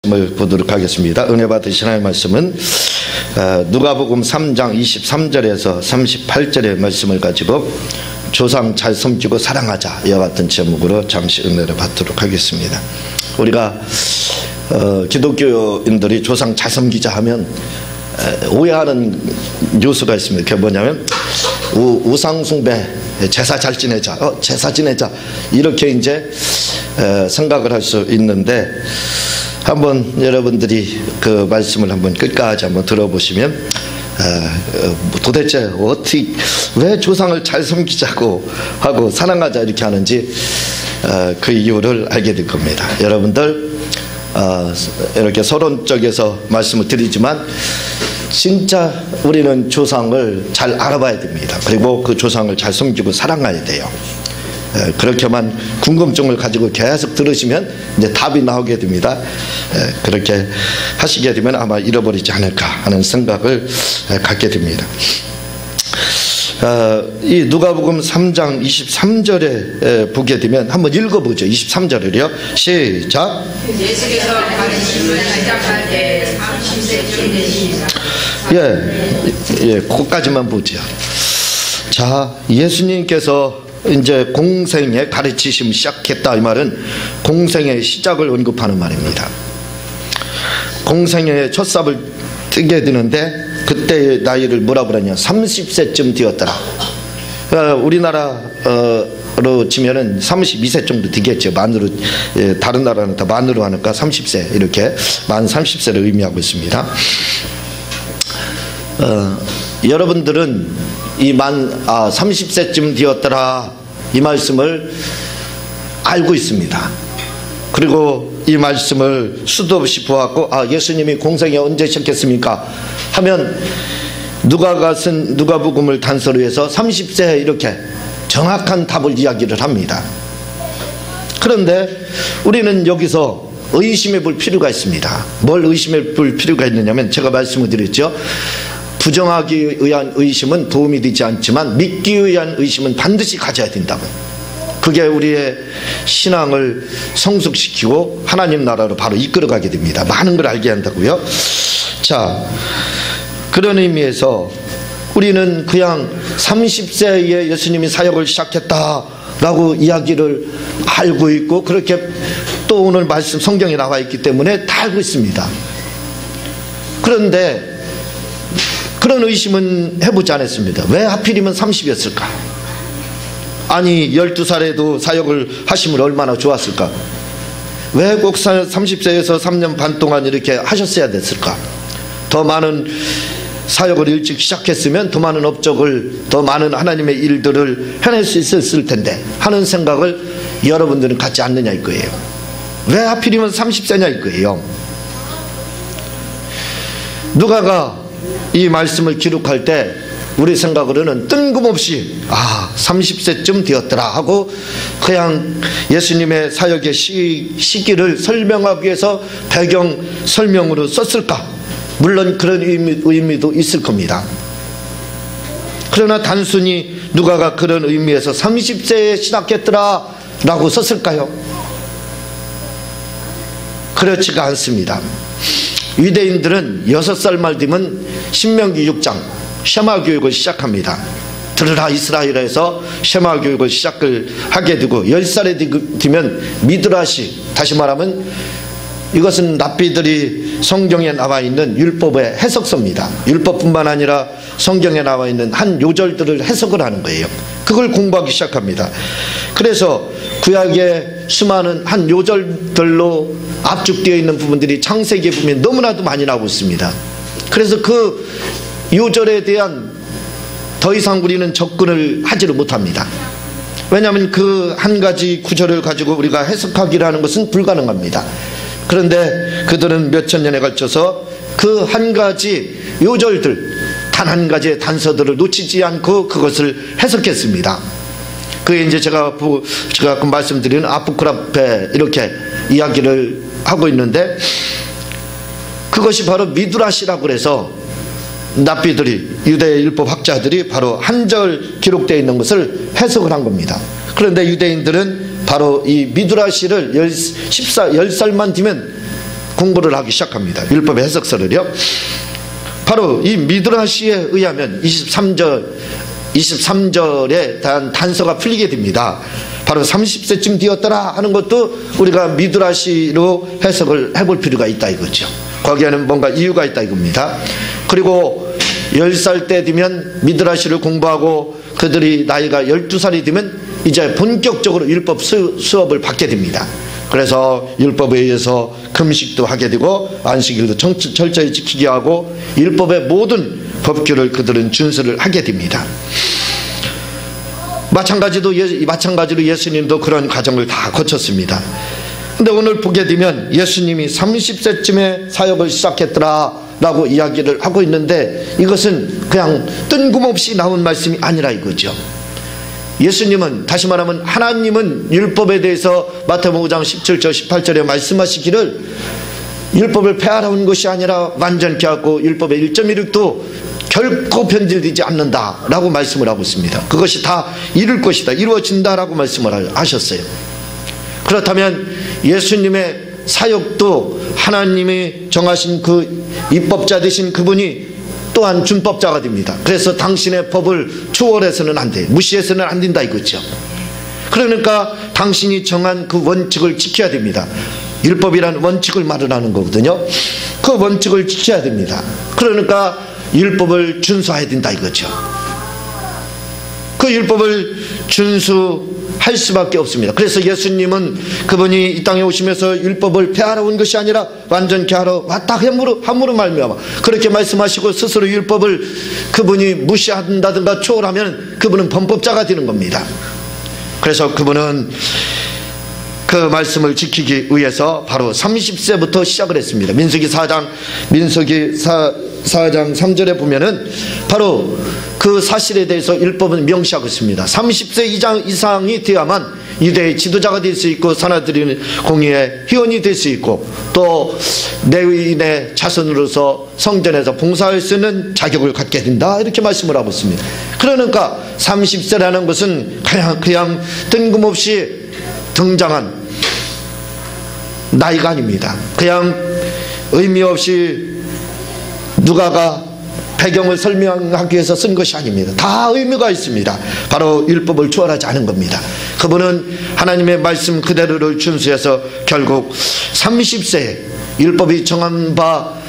말씀을 보도록 하겠습니다. 은혜 받으신 하나님의 말씀은 누가복음 3장 23절에서 38절의 말씀을 가지고 조상 잘 섬기고 사랑하자, 이와 같은 제목으로 잠시 은혜를 받도록 하겠습니다. 우리가 기독교인들이 조상 잘 섬기자 하면 오해하는 뉴스가 있습니다. 그게 뭐냐면 우상숭배, 제사 잘 지내자, 제사 지내자, 이렇게 이제 생각을 할 수 있는데, 한번 여러분들이 그 말씀을 한번 끝까지 한번 들어보시면 도대체 어떻게, 왜 조상을 잘 섬기자고 하고 사랑하자 이렇게 하는지 그 이유를 알게 될 겁니다. 여러분들 이렇게 서론적에서 말씀을 드리지만 진짜 우리는 조상을 잘 알아봐야 됩니다. 그리고 그 조상을 잘 섬기고 사랑해야 돼요. 그렇게만 궁금증을 가지고 계속 들으시면 이제 답이 나오게 됩니다. 그렇게 하시게 되면 아마 잃어버리지 않을까 하는 생각을 갖게 됩니다. 이 누가복음 3장 23절에 보게 되면 한번 읽어보죠. 23절을요. 시작. 예수께서 가르침을 시작할 때 30세쯤 되시니라. 거기까지만 보죠. 자, 예수님께서 이제 공생의 가르치심 시작했다, 이 말은 공생의 시작을 언급하는 말입니다. 공생의 첫 삽을 뜨게 되는데 그때의 나이를 뭐라 그러냐, 30세쯤 되었더라. 우리나라로 치면은 32세 정도 되겠죠. 만으로, 다른 나라는 다 만으로 하니까 30세, 이렇게 만 30세를 의미하고 있습니다. 여러분들은 이 30세쯤 되었더라, 이 말씀을 알고 있습니다. 그리고 이 말씀을 수도 없이 보았고, 예수님이 공생이 언제 시작했습니까 하면 누가가 쓴 누가복음을 단서로 해서 30세 이렇게 정확한 답을 이야기를 합니다. 그런데 우리는 여기서 의심해 볼 필요가 있습니다. 뭘 의심해 볼 필요가 있느냐면, 제가 말씀을 드렸죠. 부정하기 위한 의심은 도움이 되지 않지만 믿기 위한 의심은 반드시 가져야 된다고. 그게 우리의 신앙을 성숙시키고 하나님 나라로 바로 이끌어가게 됩니다. 많은 걸 알게 한다고요. 자, 그런 의미에서 우리는 그냥 30세에 예수님이 사역을 시작했다라고 이야기를 알고 있고, 그렇게 또 오늘 말씀 성경에 나와 있기 때문에 다 알고 있습니다. 그런데 그런 의심은 해보지 않았습니다. 왜 하필이면 30이었을까? 아니 12살에도 사역을 하시면 얼마나 좋았을까? 왜 꼭 30세에서 3년 반 동안 이렇게 하셨어야 됐을까? 더 많은 사역을 일찍 시작했으면 더 많은 업적을, 더 많은 하나님의 일들을 해낼 수 있었을 텐데 하는 생각을 여러분들은 갖지 않느냐 이거예요. 왜 하필이면 30세냐 이거예요. 누가가 이 말씀을 기록할 때 우리 생각으로는 뜬금없이 30세쯤 되었더라 하고 그냥 예수님의 사역의 시기를 설명하기 위해서 배경 설명으로 썼을까? 물론 그런 의미도 있을 겁니다. 그러나 단순히 누가가 그런 의미에서 30세에 시작했더라 라고 썼을까요? 그렇지가 않습니다. 유대인들은 6살만 되면 신명기 6장 셰마 교육을 시작합니다. 들으라 이스라엘에서 셰마 교육을 시작을 하게 되고, 10살에 되면 미드라시, 다시 말하면 이것은 랍비들이 성경에 나와 있는 율법의 해석서입니다. 율법뿐만 아니라 성경에 나와 있는 한 요절들을 해석을 하는 거예요. 그걸 공부하기 시작합니다. 그래서 구약의 수많은 한 요절들로 압축되어 있는 부분들이 창세기에 보면 너무나도 많이 나오고 있습니다. 그래서 그 요절에 대한 더 이상 우리는 접근을 하지를 못합니다. 왜냐하면 그 한 가지 구절을 가지고 우리가 해석하기라는 것은 불가능합니다. 그런데 그들은 몇천 년에 걸쳐서 그 한 가지 요절들, 단 한 가지의 단서들을 놓치지 않고 그것을 해석했습니다. 그게 이제 제가 아까 말씀드린 아포크라페 이렇게 이야기를 하고 있는데, 그것이 바로 미드라시라고 그래서 랍비들이, 유대 율법 학자들이 바로 한 절 기록되어 있는 것을 해석을 한 겁니다. 그런데 유대인들은 바로 이 미드라시를 10살만 되면 공부를 하기 시작합니다. 율법의 해석서를요. 바로 이 미드라시에 의하면 23절에 대한 단서가 풀리게 됩니다. 바로 30세쯤 되었더라 하는 것도 우리가 미드라시로 해석을 해볼 필요가 있다 이거죠. 거기에는 뭔가 이유가 있다 이겁니다. 그리고 10살 때 되면 미드라시를 공부하고 그들이 나이가 12살이 되면 이제 본격적으로 율법 수업을 받게 됩니다. 그래서 율법에 의해서 금식도 하게 되고 안식일도 철저히 지키게 하고 율법의 모든 법규를 그들은 준수를 하게 됩니다. 마찬가지로 예수님도 그런 과정을 다 거쳤습니다. 근데 오늘 보게 되면 예수님이 30세쯤에 사역을 시작했더라 라고 이야기를 하고 있는데 이것은 그냥 뜬금없이 나온 말씀이 아니라 이거죠. 예수님은, 다시 말하면 하나님은 율법에 대해서 마태복음 5장 17절 18절에 말씀하시기를 율법을 폐하러 온 것이 아니라 완전케 하고 율법의 1.16도 결코 변질되지 않는다 라고 말씀을 하고 있습니다. 그것이 다 이룰 것이다, 이루어진다 라고 말씀을 하셨어요. 그렇다면 예수님의 사역도 하나님이 정하신 그 입법자 되신 그분이 또한 준법자가 됩니다. 그래서 당신의 법을 초월해서는 안 돼, 무시해서는 안 된다 이거죠. 그러니까 당신이 정한 그 원칙을 지켜야 됩니다. 율법이라는 원칙을 말을 하는 거거든요. 그 원칙을 지켜야 됩니다. 그러니까 율법을 준수해야 된다 이거죠. 그 율법을 준수할 수밖에 없습니다. 그래서 예수님은 그분이 이 땅에 오시면서 율법을 폐하러 온 것이 아니라 완전케 하러 왔다 함으로 말미암아 그렇게 말씀하시고 스스로 율법을 그분이 무시한다든가 초월하면 그분은 범법자가 되는 겁니다. 그래서 그분은 그 말씀을 지키기 위해서 바로 30세부터 시작을 했습니다. 민수기 4장 3절에 보면은 바로 그 사실에 대해서 율법은 명시하고 있습니다. 30세 이상이 되어야만 유대의 지도자가 될 수 있고 산하들인 공의의 회원이 될 수 있고 또 레위인의 자손으로서 성전에서 봉사할 수 있는 자격을 갖게 된다 이렇게 말씀을 하고 있습니다. 그러니까 30세라는 것은 그냥 뜬금없이 등장한 나이가 아닙니다. 그냥 의미 없이 누가가 배경을 설명하기 위해서 쓴 것이 아닙니다. 다 의미가 있습니다. 바로 율법을 초월하지 않은 겁니다. 그분은 하나님의 말씀 그대로를 준수해서 결국 30세에 율법이 정한 바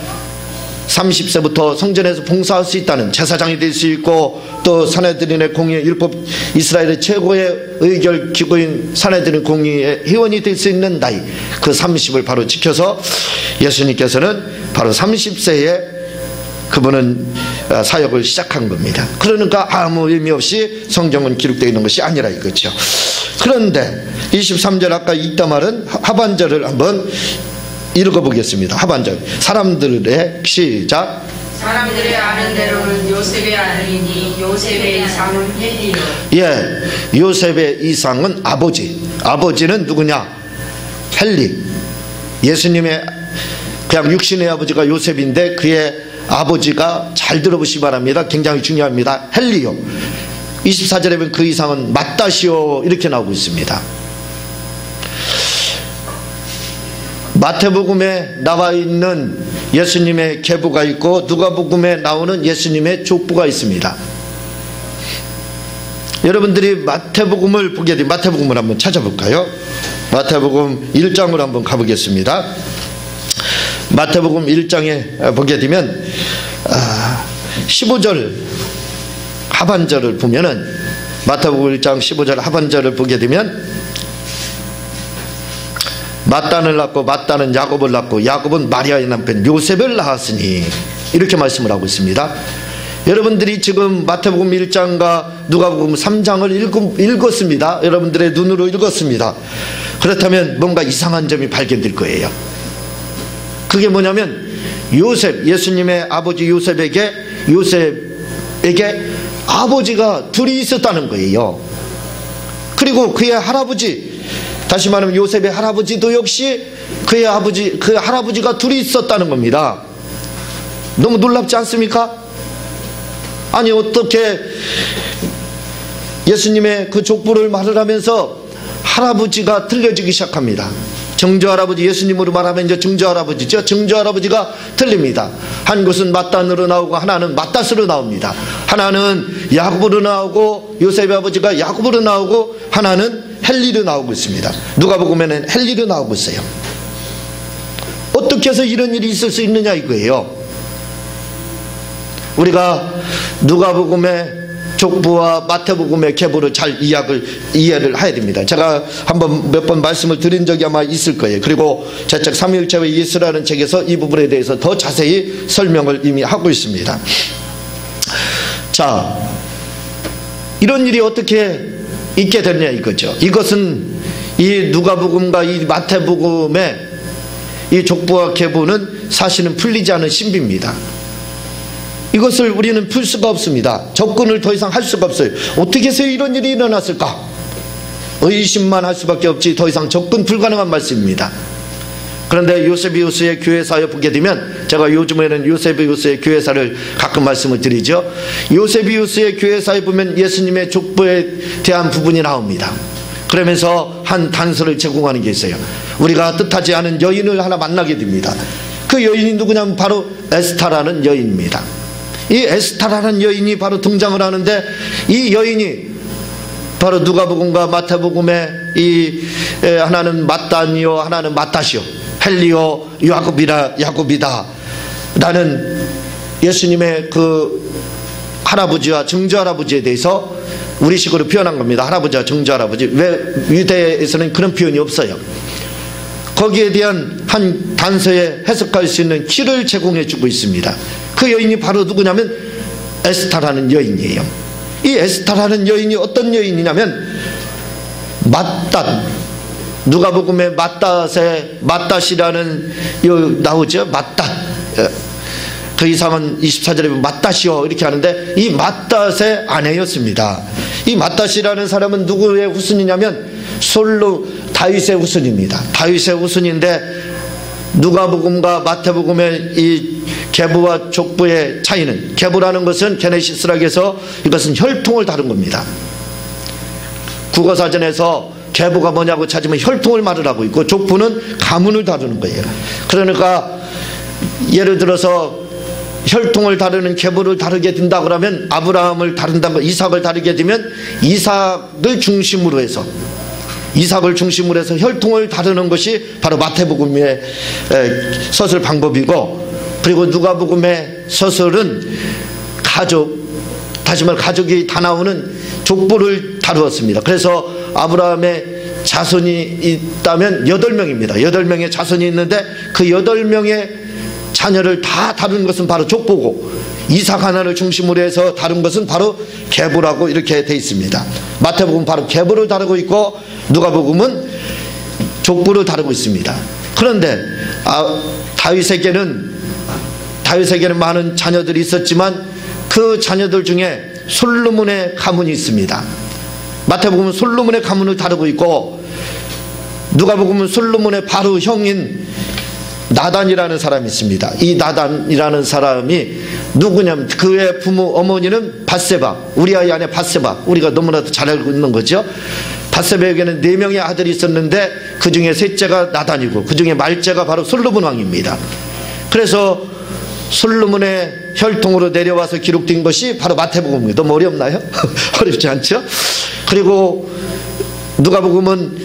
30세부터 성전에서 봉사할 수 있다는 제사장이 될 수 있고 또 산헤드린의 공의의 율법 이스라엘의 최고의 의결 기구인 산헤드린 공의의 회원이 될 수 있는 나이 그 30을 바로 지켜서 예수님께서는 바로 30세에 그분은 사역을 시작한 겁니다. 그러니까 아무 의미 없이 성경은 기록되어 있는 것이 아니라 이거죠. 그런데 23절 아까 읽다 말은 하반절을 한번 읽어보겠습니다. 하반절 사람들의 시작 사람들의 아는 대로는 요셉의 아들이니 요셉의 이상은 헬리요. 예, 요셉의 이상은 아버지는 누구냐? 헬리. 예수님의 그냥 육신의 아버지가 요셉인데 그의 아버지가 잘 들어보시기 바랍니다. 굉장히 중요합니다. 헬리요. 24절에 보면 그 이상은 맏다시오 이렇게 나오고 있습니다. 마태복음에 나와 있는 예수님의 계보가 있고 누가복음에 나오는 예수님의 족보가 있습니다. 여러분들이 마태복음을 보게 되면 마태복음을 한번 찾아볼까요? 마태복음 1장으로 한번 가보겠습니다. 마태복음 1장에 보게 되면 15절 하반절을 보면은 마태복음 1장 15절 하반절을 보게 되면 맏단을 낳고 맏단은 야곱을 낳고 야곱은 마리아의 남편 요셉을 낳았으니 이렇게 말씀을 하고 있습니다. 여러분들이 지금 마태복음 1장과 누가복음 3장을 읽었습니다. 여러분들의 눈으로 읽었습니다. 그렇다면 뭔가 이상한 점이 발견될 거예요. 그게 뭐냐면 요셉, 예수님의 아버지 요셉에게 아버지가 둘이 있었다는 거예요. 그리고 그의 할아버지, 다시 말하면 요셉의 할아버지도 역시 그 할아버지가 둘이 있었다는 겁니다. 너무 놀랍지 않습니까? 아니 어떻게 예수님의 그 족보를 말을 하면서 할아버지가 들려지기 시작합니다. 증조할아버지, 예수님으로 말하면 이제 증조할아버지죠. 증조할아버지가 틀립니다. 한 곳은 맏단으로 나오고 하나는 맏닷으로 나옵니다. 하나는 야곱으로 나오고 요셉의 아버지가 야곱으로 나오고 하나는 헬리로 나오고 있습니다. 누가복음에는 헬리로 나오고 있어요. 어떻게 해서 이런 일이 있을 수 있느냐 이거예요. 우리가 누가복음의 족보와 마태복음의 계보를 잘 이해를 해야 됩니다. 제가 몇 번 말씀을 드린 적이 아마 있을 거예요. 그리고 제 책 삼위일체와 예수라는 책에서 이 부분에 대해서 더 자세히 설명을 이미 하고 있습니다. 자, 이런 일이 어떻게 있게 됐냐 이거죠. 이것은 이 누가복음과 이 마태복음의 이 족보와 계보는 사실은 풀리지 않은 신비입니다. 이것을 우리는 풀 수가 없습니다. 접근을 더 이상 할 수가 없어요. 어떻게 해서 이런 일이 일어났을까? 의심만 할 수밖에 없지 더 이상 접근 불가능한 말씀입니다. 그런데 요세비우스의 교회사에 보게 되면, 제가 요즘에는 요세비우스의 교회사를 가끔 말씀을 드리죠. 요세비우스의 교회사에 보면 예수님의 족보에 대한 부분이 나옵니다. 그러면서 한 단서를 제공하는 게 있어요. 우리가 뜻하지 않은 여인을 하나 만나게 됩니다. 그 여인이 누구냐면 바로 에스타라는 여인입니다. 이 에스타라는 여인이 바로 등장을 하는데, 이 여인이 바로 누가복음과 마태복음의 이 하나는 맏단이요 하나는 맏닷이요 헬리요 야곱이다 라는 예수님의 그 할아버지와 증조할아버지에 대해서 우리식으로 표현한 겁니다. 할아버지와 증조할아버지. 왜 유대에서는 그런 표현이 없어요. 거기에 대한 한 단서에 해석할 수 있는 키를 제공해 주고 있습니다. 그 여인이 바로 누구냐면 에스타라는 여인이에요. 이 에스타라는 여인이 어떤 여인이냐면 맏닷, 누가복음의 맏닷이라는 나오죠. 맏닷. 그 이상은 24절에 보면 맏닷이요 이렇게 하는데, 이 맏닷의 아내였습니다. 이 맏닷이라는 사람은 누구의 후손이냐면 다윗의 후손입니다. 다윗의 후손인데, 누가복음과 마태복음의 이 계보와 족보의 차이는, 계보라는 것은 게네시스라고 해서 이것은 혈통을 다룬 겁니다. 국어사전에서 계보가 뭐냐고 찾으면 혈통을 말을 하고 있고, 족보는 가문을 다루는 거예요. 그러니까 예를 들어서 혈통을 다루는 계보를 다루게 된다 그러면, 아브라함을 다룬다, 이삭을 다루게 되면 이삭을 중심으로 해서 혈통을 다루는 것이 바로 마태복음의 서술 방법이고, 그리고 누가복음의 서술은 다시 말해 가족이 다 나오는 족보를 다루었습니다. 그래서 아브라함의 자손이 있다면 8명입니다. 8명의 자손이 있는데 그 8명의 자녀를 다 다룬 것은 바로 족보고, 이삭 하나를 중심으로 해서 다룬 것은 바로 계보라고 이렇게 되어 있습니다. 마태복음은 바로 계보를 다루고 있고, 누가복음은 족보를 다루고 있습니다. 그런데 다윗에게는 많은 자녀들이 있었지만 그 자녀들 중에 솔로몬의 가문이 있습니다. 마태복음은 솔로몬의 가문을 다루고 있고, 누가복음은 솔로몬의 바로 형인 나단이라는 사람이 있습니다. 이 나단이라는 사람이 누구냐면, 그의 어머니는 밧세바, 우리아의 아내 밧세바, 우리가 너무나도 잘 알고 있는 거죠. 밧세바에게는 4명의 아들이 있었는데 그 중에 셋째가 나단이고, 그 중에 말째가 바로 솔로몬 왕입니다. 그래서 솔로몬의 혈통으로 내려와서 기록된 것이 바로 마태복음입니다. 너무 어렵나요? 어렵지 않죠? 그리고 누가복음은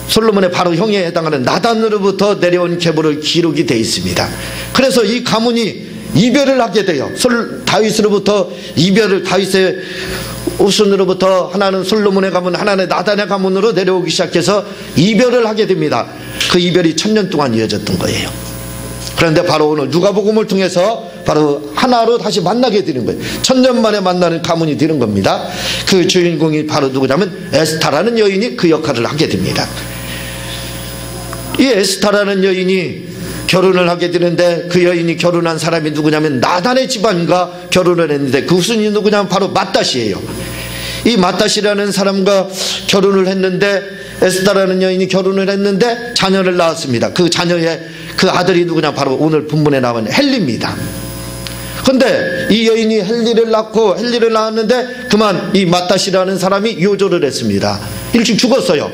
솔로몬의 바로 형에 해당하는 나단으로부터 내려온 계보를 기록이 되어 있습니다. 그래서 이 가문이 이별을 하게 돼요. 다윗으로부터 다윗의 후손으로부터 하나는 솔로몬의 가문, 하나는 나단의 가문으로 내려오기 시작해서 이별을 하게 됩니다. 그 이별이 1000년 동안 이어졌던 거예요. 그런데 바로 오늘 누가복음을 통해서 바로 하나로 다시 만나게 되는 거예요. 1000년 만에 만나는 가문이 되는 겁니다. 그 주인공이 바로 누구냐면 에스타라는 여인이 그 역할을 하게 됩니다. 이 에스타라는 여인이 결혼을 하게 되는데, 그 여인이 결혼한 사람이 누구냐면 나단의 집안과 결혼을 했는데, 그 후손이 누구냐면 바로 맏닷이에요. 이 맏닷이라는 사람과 결혼을 했는데, 에스타라는 여인이 결혼을 했는데 자녀를 낳았습니다. 그 자녀의 그 아들이 누구냐, 바로 오늘 본문에 나온 헬리입니다. 그런데 이 여인이 헬리를 낳았는데 그만 이 맏닷이라는 사람이 요절을 했습니다. 일찍 죽었어요.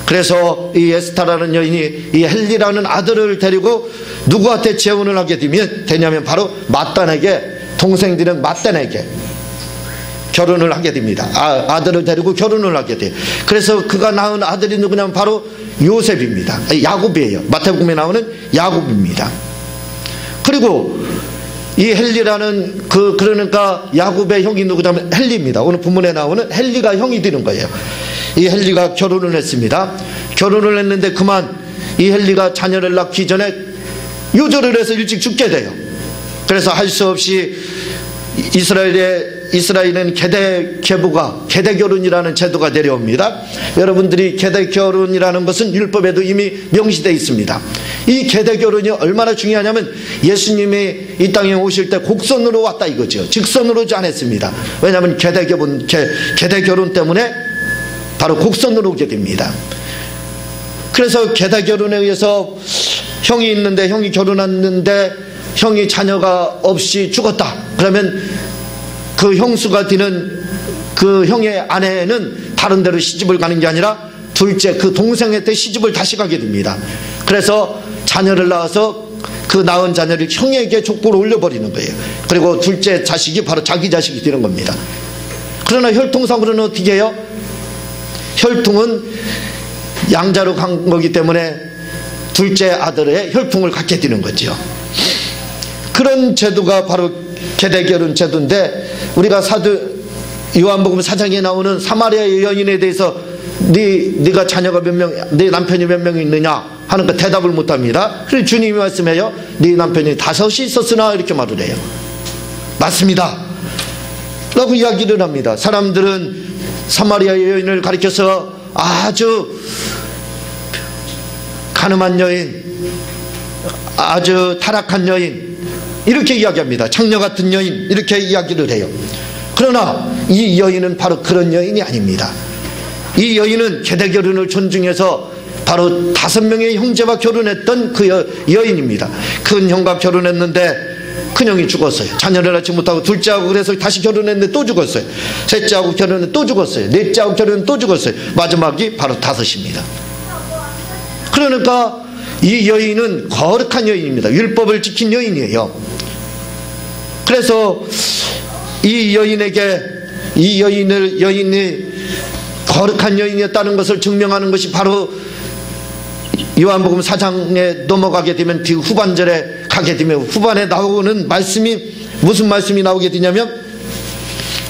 그래서 이 에스타라는 여인이 이 헬리라는 아들을 데리고 누구한테 재혼을 하게 되냐면 바로 맏단에게, 동생들은 맏단에게 결혼을 하게 됩니다. 아들을 데리고 결혼을 하게 돼요. 그래서 그가 낳은 아들이 누구냐면 바로 요셉입니다. 야곱이에요. 마태복음에 나오는 야곱입니다. 그리고 이 헬리라는 그러니까 야곱의 형이 누구냐면 헬리입니다. 오늘 본문에 나오는 헬리가 형이 되는 거예요. 이 헬리가 결혼을 했습니다. 결혼을 했는데 그만 이 헬리가 자녀를 낳기 전에 요절을 해서 일찍 죽게 돼요. 그래서 할 수 없이 이스라엘은 계대 결혼이라는 제도가 내려옵니다. 여러분들이 계대 결혼이라는 것은 율법에도 이미 명시되어 있습니다. 이 계대 결혼이 얼마나 중요하냐면 예수님이 이 땅에 오실 때 곡선으로 왔다 이거죠. 직선으로 오지 않았습니다. 왜냐하면 계대 결혼 때문에 바로 곡선으로 오게 됩니다. 그래서 계대 결혼에 의해서 형이 있는데, 형이 결혼했는데 형이 자녀가 없이 죽었다. 그러면 그 형수가 되는 그 형의 아내는 다른 데로 시집을 가는 게 아니라 둘째 그 동생한테 시집을 다시 가게 됩니다. 그래서 자녀를 낳아서 그 낳은 자녀를 형에게 족보로 올려버리는 거예요. 그리고 둘째 자식이 바로 자기 자식이 되는 겁니다. 그러나 혈통상으로는 어떻게 해요? 혈통은 양자로 간 거기 때문에 둘째 아들의 혈통을 갖게 되는 거죠. 그런 제도가 바로 계대결혼 제도인데, 우리가 사도 요한복음 4장에 나오는 사마리아 여인에 대해서 네가 자녀가 몇 명, 네 남편이 몇 명 있느냐 하는 거 대답을 못합니다. 그래서 주님이 말씀해요. 네 남편이 5이 있었으나 이렇게 말을 해요. 맞습니다 라고 이야기를 합니다. 사람들은 사마리아 여인을 가리켜서 아주 가늠한 여인, 아주 타락한 여인 이렇게 이야기합니다. 창녀 같은 여인 이렇게 이야기를 해요. 그러나 이 여인은 바로 그런 여인이 아닙니다. 이 여인은 계대결혼을 존중해서 바로 5명의 형제와 결혼했던 그 여인입니다. 큰 형과 결혼했는데 큰 형이 죽었어요. 자녀를 낳지 못하고 둘째하고 그래서 다시 결혼했는데 또 죽었어요. 셋째하고 결혼했는데 또 죽었어요. 넷째하고 결혼했는데 또 죽었어요. 마지막이 바로 5입니다. 그러니까 이 여인은 거룩한 여인입니다. 율법을 지킨 여인이에요. 그래서 이 여인이 거룩한 여인이었다는 것을 증명하는 것이 바로 요한복음 4장에 넘어가게 되면 뒤 후반절에 가게 되면 후반에 나오는 말씀이 무슨 말씀이 나오게 되냐면,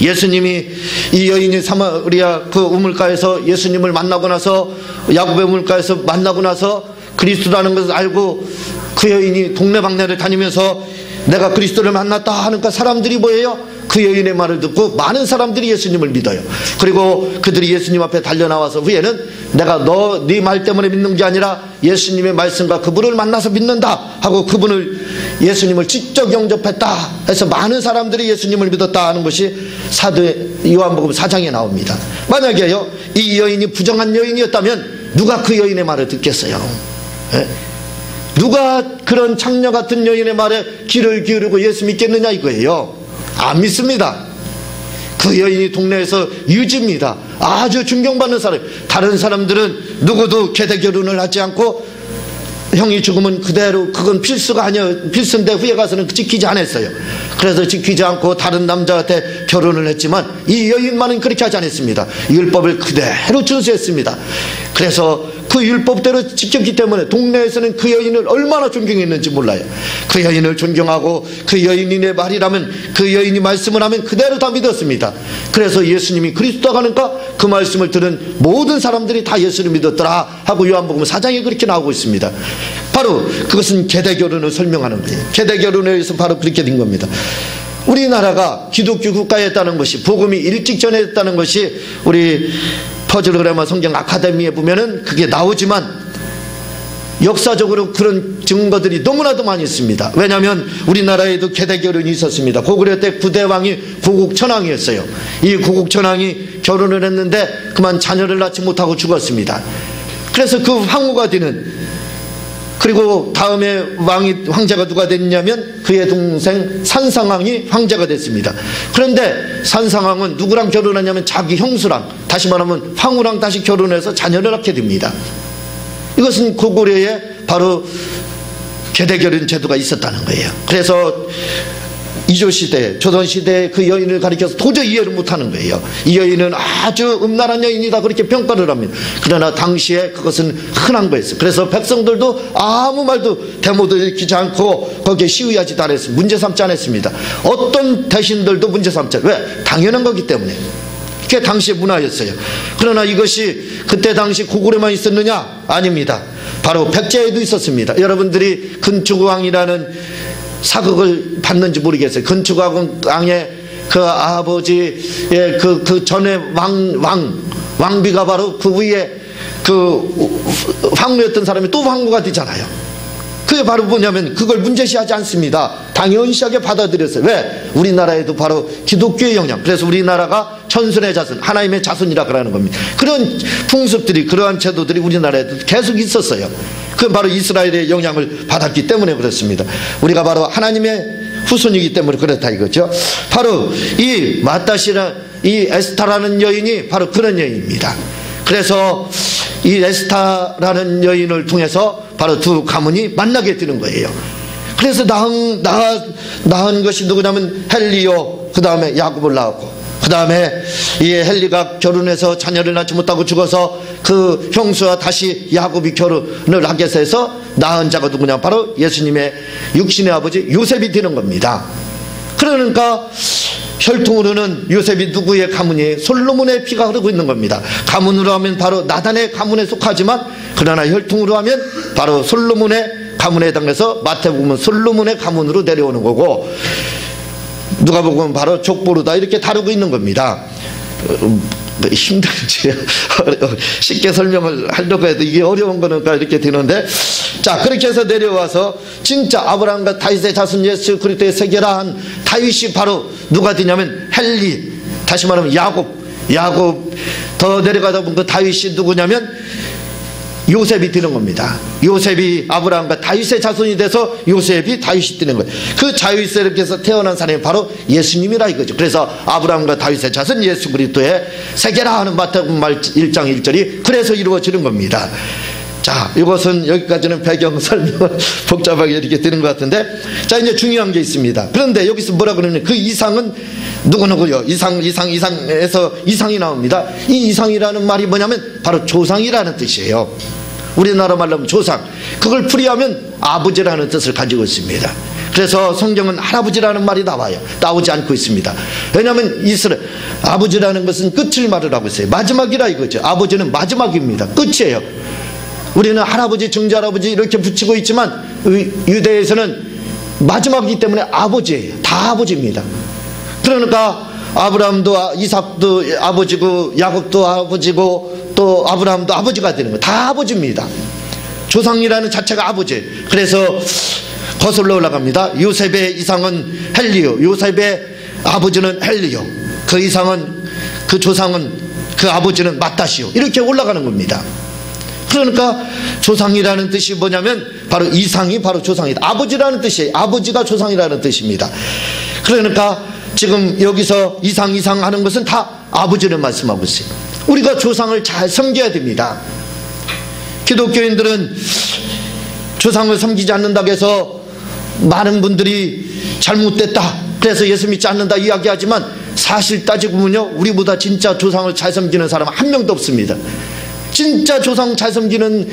예수님이 이 여인이 사마리아 그 우물가에서 예수님을 만나고 나서, 야곱의 우물가에서 만나고 나서 그리스도라는 것을 알고 그 여인이 동네방네를 다니면서 내가 그리스도를 만났다 하니까 사람들이 뭐예요? 그 여인의 말을 듣고 많은 사람들이 예수님을 믿어요. 그리고 그들이 예수님 앞에 달려나와서 후에는 내가 네 말 때문에 믿는 게 아니라 예수님의 말씀과 그분을 만나서 믿는다 하고 그분을 예수님을 직접 영접했다 해서 많은 사람들이 예수님을 믿었다 하는 것이 사도 요한복음 4장에 나옵니다. 만약에요 이 여인이 부정한 여인이었다면 누가 그 여인의 말을 듣겠어요? 예? 누가 그런 창녀 같은 여인의 말에 귀를 기울이고 예수 믿겠느냐 이거예요. 안 믿습니다. 그 여인이 동네에서 유지입니다. 아주 존경받는 사람. 다른 사람들은 누구도 계대결혼을 하지 않고 형이 죽으면 그대로 그건 필수가 아니에요. 필수인데 후에 가서는 지키지 않았어요. 그래서 지키지 않고 다른 남자한테 결혼을 했지만 이 여인만은 그렇게 하지 않았습니다. 율법을 그대로 준수했습니다. 그래서 그 율법대로 지켰기 때문에 동네에서는 그 여인을 얼마나 존경했는지 몰라요. 그 여인을 존경하고 그 여인의 말이라면, 그 여인이 말씀을 하면 그대로 다 믿었습니다. 그래서 예수님이 그리스도가 하니까 그 말씀을 들은 모든 사람들이 다 예수를 믿었더라 하고 요한복음 4장에 그렇게 나오고 있습니다. 바로 그것은 계대결혼을 설명하는 거예요. 계대결혼에 의해서 바로 그렇게 된 겁니다. 우리나라가 기독교 국가였다는 것이, 복음이 일찍 전해졌다는 것이 우리 퍼즐그래머 성경 아카데미에 보면은 그게 나오지만 역사적으로 그런 증거들이 너무나도 많이 있습니다. 왜냐하면 우리나라에도 계대결혼이 있었습니다. 고구려 때 9대 왕이 고국천왕이었어요. 이 고국천왕이 결혼을 했는데 그만 자녀를 낳지 못하고 죽었습니다. 그래서 그 황후가 되는 그리고 다음에 황제가 누가 됐냐면 그의 동생 산상왕이 황제가 됐습니다. 그런데 산상왕은 누구랑 결혼하냐면 자기 형수랑, 다시 말하면 황후랑 다시 결혼해서 자녀를 낳게 됩니다. 이것은 고구려에 바로 계대결혼 제도가 있었다는 거예요. 그래서 이조시대, 조선시대에 그 여인을 가리켜서 도저히 이해를 못하는 거예요. 이 여인은 아주 음란한 여인이다 그렇게 평가를 합니다. 그러나 당시에 그것은 흔한 거였어요. 그래서 백성들도 아무 말도 대모도 일으키지 않고 거기에 시위하지도 않았습니다. 문제 삼지 않았습니다. 어떤 대신들도 문제 삼지 않았어요. 왜? 당연한 거기 때문에. 그게 당시의 문화였어요. 그러나 이것이 그때 당시 고구려만 있었느냐? 아닙니다. 바로 백제에도 있었습니다. 여러분들이 근초구왕이라는 사극을 봤는지 모르겠어요. 근초구왕의 그 아버지의 그 전에 왕비가 바로 그 위에 그 황후였던 사람이 또 황후가 되잖아요. 그게 바로 뭐냐면 그걸 문제시하지 않습니다. 당연시하게 받아들였어요. 왜? 우리나라에도 바로 기독교의 영향. 그래서 우리나라가 천순의 자손, 하나님의 자손이라 그러는 겁니다. 그런 풍습들이, 그러한 제도들이 우리나라에도 계속 있었어요. 그건 바로 이스라엘의 영향을 받았기 때문에 그렇습니다. 우리가 바로 하나님의 후손이기 때문에 그렇다 이거죠. 바로 이 이 에스타라는 여인이 바로 그런 여인입니다. 그래서 이 에스타라는 여인을 통해서 바로 두 가문이 만나게 되는 거예요. 그래서 낳은 것이 누구냐면 헬리요, 그 다음에 야곱을 낳았고, 그 다음에 이 헬리가 결혼해서 자녀를 낳지 못하고 죽어서 그 형수와 다시 야곱이 결혼을 하게 해서 낳은 자가 누구냐? 바로 예수님의 육신의 아버지 요셉이 되는 겁니다. 그러니까 혈통으로는 요셉이 누구의 가문이에요? 솔로몬의 피가 흐르고 있는 겁니다. 가문으로 하면 바로 나단의 가문에 속하지만, 그러나 혈통으로 하면 바로 솔로몬의 가문에 해당해서 마태복음은 솔로몬의 가문으로 내려오는 거고, 누가복음은 바로 족보로다 이렇게 다루고 있는 겁니다. 힘들지 쉽게 설명을 하려고 해도 이게 어려운 거니까 이렇게 되는데, 자, 그렇게 해서 내려와서 진짜 아브라함과 다윗의 자손 예수 그리스도의 세계라한 다윗이 바로 누가 되냐면 헬리, 다시 말하면 야곱 더 내려가다 보면 그 다윗이 누구냐면 요셉이 되는 겁니다. 요셉이 아브라함과 다윗의 자손이 돼서 요셉이 다윗이 되는 거예요. 그 다윗에서 태어난 사람이 바로 예수님이라 이거죠. 그래서 아브라함과 다윗의 자손 예수 그리스도의 세계라 하는 마태복음 1장 1절이 그래서 이루어지는 겁니다. 자, 이것은 여기까지는 배경 설명을 복잡하게 이렇게 되는 것 같은데, 자, 이제 중요한 게 있습니다. 그런데 여기서 뭐라 그러냐면 그 이상은 누구누구요? 이상에서 이상이 나옵니다. 이 이상이라는 말이 뭐냐면 바로 조상이라는 뜻이에요. 우리나라 말로 하면 조상. 그걸 풀이하면 아버지라는 뜻을 가지고 있습니다. 그래서 성경은 할아버지라는 말이 나오지 않고 있습니다. 왜냐하면 아버지라는 것은 끝을 말을 하고 있어요. 마지막이라 이거죠. 아버지는 마지막입니다. 끝이에요. 우리는 할아버지, 증조할아버지 이렇게 붙이고 있지만 유대에서는 마지막이기 때문에 아버지예요. 다 아버지입니다. 그러니까 아브라함도 이삭도 아버지고 야곱도 아버지고 또 아브라함도 아버지가 되는 거예요. 다 아버지입니다. 조상이라는 자체가 아버지예요. 그래서 거슬러 올라갑니다. 요셉의 이상은 헬리요, 요셉의 아버지는 헬리요, 그 이상은, 그 조상은, 그 아버지는 마따시요, 이렇게 올라가는 겁니다. 그러니까 조상이라는 뜻이 뭐냐면 바로 이상이 바로 조상이다. 아버지라는 뜻이에요. 아버지가 조상이라는 뜻입니다. 그러니까 지금 여기서 이상 하는 것은 다 아버지를 말씀하고 있어요. 우리가 조상을 잘 섬겨야 됩니다. 기독교인들은 조상을 섬기지 않는다고 해서 많은 분들이 잘못됐다, 그래서 예수 믿지 않는다 이야기하지만, 사실 따지고 보면요, 우리보다 진짜 조상을 잘 섬기는 사람 한 명도 없습니다. 진짜 조상 잘 섬기는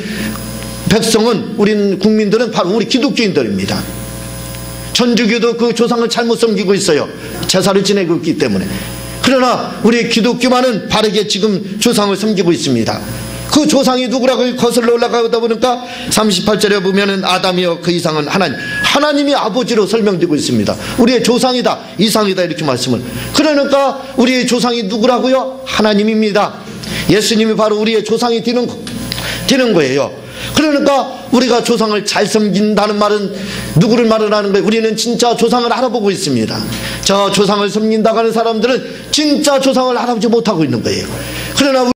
백성은, 우린 국민들은 바로 우리 기독교인들입니다. 천주교도 그 조상을 잘못 섬기고 있어요. 제사를 지내고 있기 때문에. 그러나 우리 기독교만은 바르게 지금 조상을 섬기고 있습니다. 그 조상이 누구라고 거슬러 올라가다 보니까 38절에 보면은 아담이요 그 이상은 하나님이 아버지로 설명되고 있습니다. 우리의 조상이다, 이상이다 이렇게 말씀을. 그러니까 우리의 조상이 누구라고요? 하나님입니다. 예수님이 바로 우리의 조상이 되는 거예요. 그러니까 우리가 조상을 잘 섬긴다는 말은 누구를 말하는 거예요? 우리는 진짜 조상을 알아보고 있습니다. 저 조상을 섬긴다고 하는 사람들은 진짜 조상을 알아보지 못하고 있는 거예요. 그러나